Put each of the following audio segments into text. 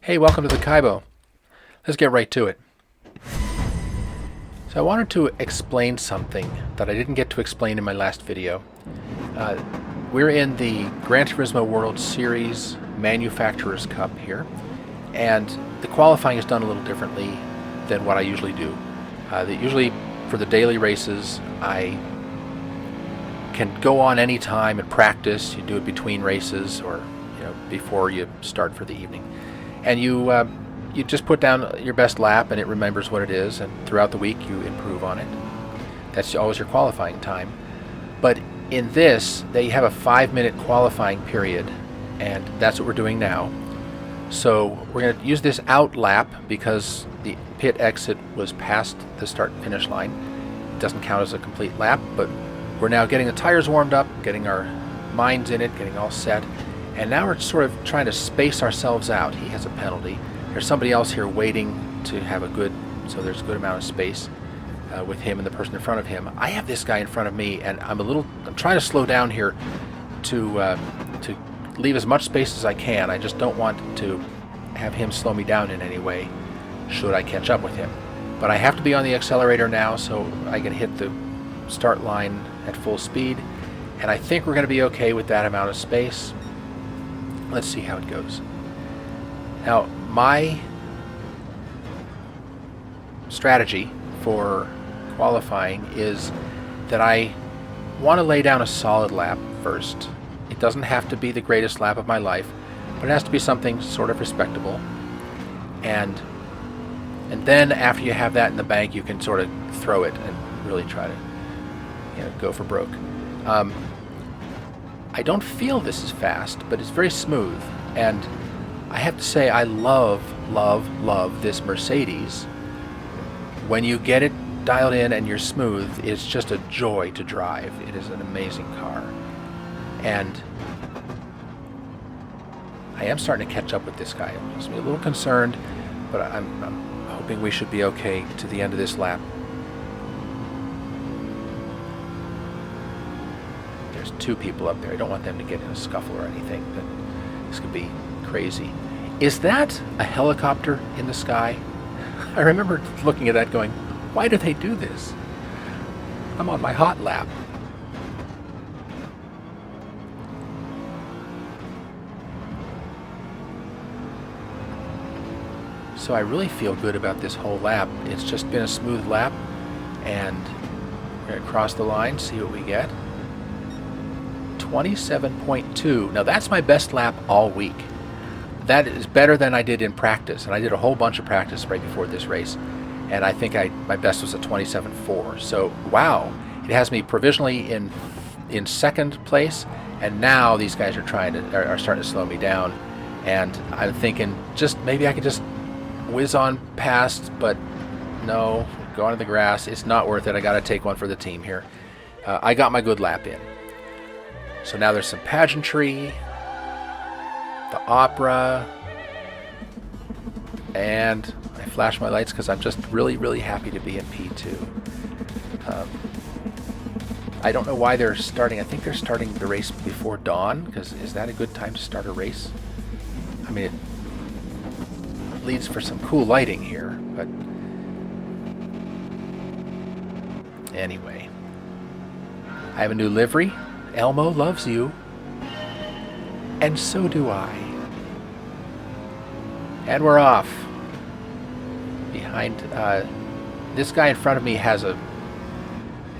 Hey, welcome to the Kaibo. Let's get right to it. So I wanted to explain something that I didn't get to explain in my last video. We're in the Gran Turismo World Series Manufacturers Cup here, and the qualifying is done a little differently than what I usually do. Usually for the daily races, I can go on any time and practice. You do it between races or before you start for the evening. And you just put down your best lap and it remembers what it is, and throughout the week you improve on it. That's always your qualifying time. But in this, they have a 5-minute qualifying period, and that's what we're doing now. So we're going to use this out lap because the pit exit was past the start and finish line. It doesn't count as a complete lap, but we're now getting the tires warmed up, getting our minds in it, getting all set. And now we're sort of trying to space ourselves out. He has a penalty. There's somebody else here waiting to have so there's a good amount of space with him and the person in front of him. I have this guy in front of me, and I'm trying to slow down here to leave as much space as I can. I just don't want to have him slow me down in any way should I catch up with him. But I have to be on the accelerator now so I can hit the start line at full speed, and I think we're going to be okay with that amount of space. Let's see how it goes. Now, my strategy for qualifying is that I want to lay down a solid lap first. It doesn't have to be the greatest lap of my life, but it has to be something sort of respectable. And then after you have that in the bank, you can sort of throw it and really try to go for broke. I don't feel this is fast, but it's very smooth, and I have to say I love this Mercedes. When you get it dialed in and you're smooth, it's just a joy to drive. It is an amazing car, and I am starting to catch up with this guy. I'm just a little concerned, but I'm hoping we should be okay to the end of this lap. There's 2 people up there. I don't want them to get in a scuffle or anything. This could be crazy. Is that a helicopter in the sky? I remember looking at that going, why do they do this? I'm on my hot lap. So I really feel good about this whole lap. It's just been a smooth lap, and we're going to cross the line, see what we get. 27.2. Now that's my best lap all week. That is better than I did in practice, and I did a whole bunch of practice right before this race, and I think my best was a 27.4. So wow, it has me provisionally in second place, and now these guys are starting to slow me down, and I'm thinking maybe I could just whiz on past, but no, go onto the grass. It's not worth it. I got to take one for the team here. I got my good lap in. So now there's some pageantry, the opera, and I flash my lights because I'm just really happy to be in P2. I don't know why they're starting. I think they're starting the race before dawn, because is that a good time to start a race? I mean, it leads for some cool lighting here, but anyway. I have a new livery. Elmo loves you, and so do I. And we're off. Behind this guy in front of me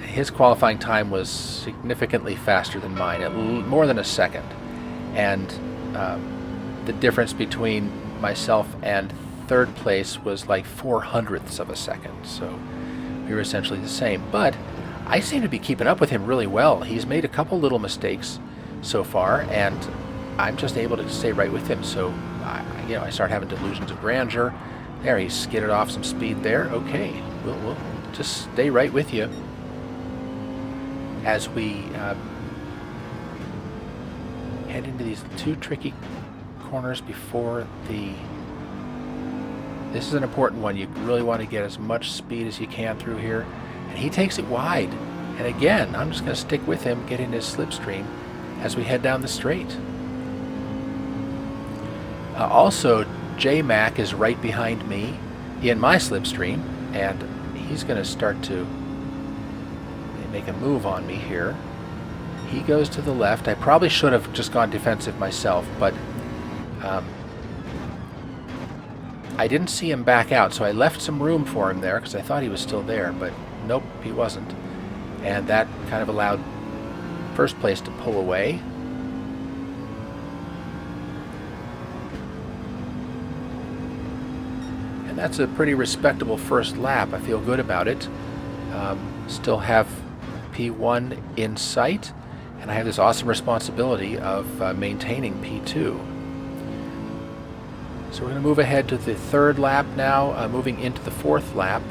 his qualifying time was significantly faster than mine, more than a second, and the difference between myself and third place was like 0.04 of a second, so we were essentially the same. But I seem to be keeping up with him really well. He's made a couple little mistakes so far, and I'm just able to stay right with him. So, I start having delusions of grandeur. There, he skidded off some speed there. Okay, we'll just stay right with you as we head into these 2 tricky corners before this is an important one. You really want to get as much speed as you can through here. And he takes it wide. And again, I'm just going to stick with him, get in his slipstream as we head down the straight. Also, J-Mac is right behind me in my slipstream, and he's going to start to make a move on me here. He goes to the left. I probably should have just gone defensive myself, but I didn't see him back out, so I left some room for him there because I thought he was still there, but nope, he wasn't. And that kind of allowed first place to pull away. And that's a pretty respectable first lap. I feel good about it. Still have P1 in sight, and I have this awesome responsibility of maintaining P2. So we're going to move ahead to the third lap now, moving into the fourth lap.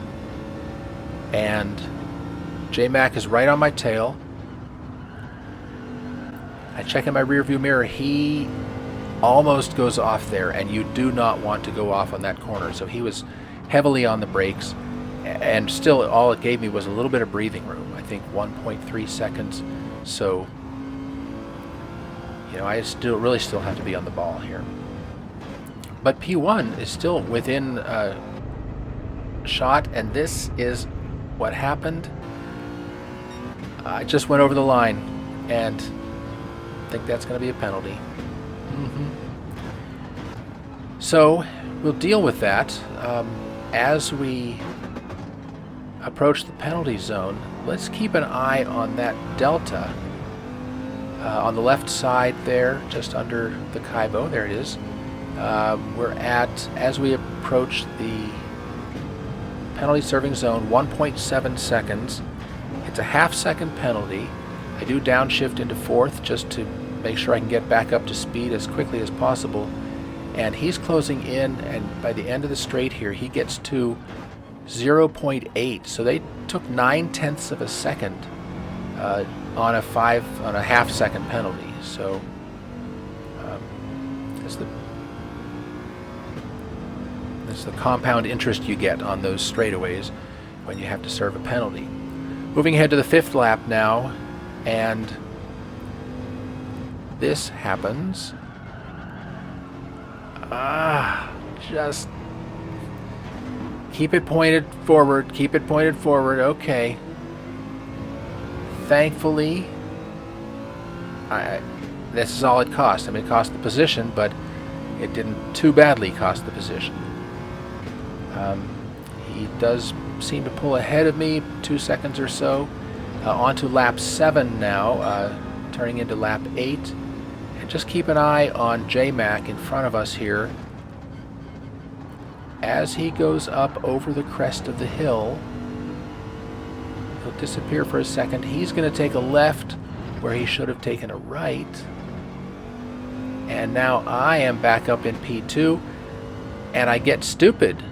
And J-Mac is right on my tail. I check in my rearview mirror. He almost goes off there, and you do not want to go off on that corner. So he was heavily on the brakes, and still all it gave me was a little bit of breathing room. I think 1.3 seconds. So, you know, I really still have to be on the ball here. But P1 is still within shot, and this is what happened. I just went over the line, and I think that's going to be a penalty. So we'll deal with that as we approach the penalty zone. Let's keep an eye on that delta on the left side there, just under the Kaibo. There it is. We're at, as we approach the penalty serving zone, 1.7 seconds. It's a half-second penalty. I do downshift into fourth just to make sure I can get back up to speed as quickly as possible. And he's closing in, and by the end of the straight here, he gets to 0.8. So they took 9/10 of a second on a half-second penalty. So that's the compound interest you get on those straightaways when you have to serve a penalty. Moving ahead to the fifth lap now, and this happens. Just keep it pointed forward, keep it pointed forward. Okay. Thankfully, this is all it cost. I mean, it cost the position, but it didn't too badly cost the position. He does seem to pull ahead of me 2 seconds or so. On to lap 7 now, turning into lap 8. And just keep an eye on J-Mac in front of us here. As he goes up over the crest of the hill, he'll disappear for a second. He's going to take a left where he should have taken a right. And now I am back up in P2, and I get stupid.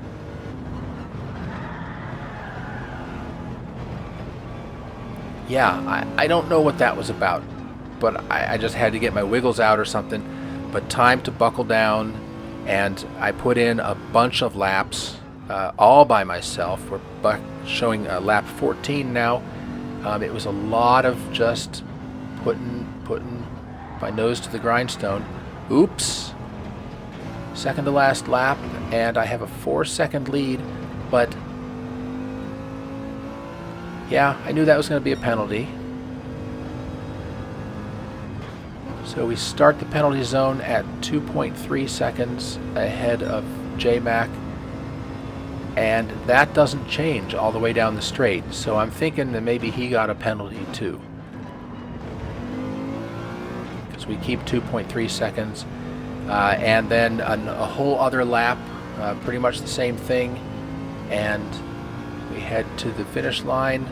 Yeah, I don't know what that was about, but I just had to get my wiggles out or something. But time to buckle down, and I put in a bunch of laps all by myself. We're showing lap 14 now. It was a lot of just putting my nose to the grindstone. Oops. Second to last lap, and I have a 4-second lead, but yeah, I knew that was going to be a penalty. So we start the penalty zone at 2.3 seconds ahead of J-Mac, and that doesn't change all the way down the straight. So I'm thinking that maybe he got a penalty too, because we keep 2.3 seconds, and then a whole other lap, pretty much the same thing, and we head to the finish line,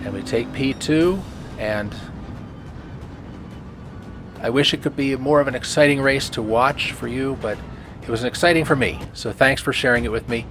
and we take P2, and I wish it could be more of an exciting race to watch for you, but it was exciting for me. So thanks for sharing it with me.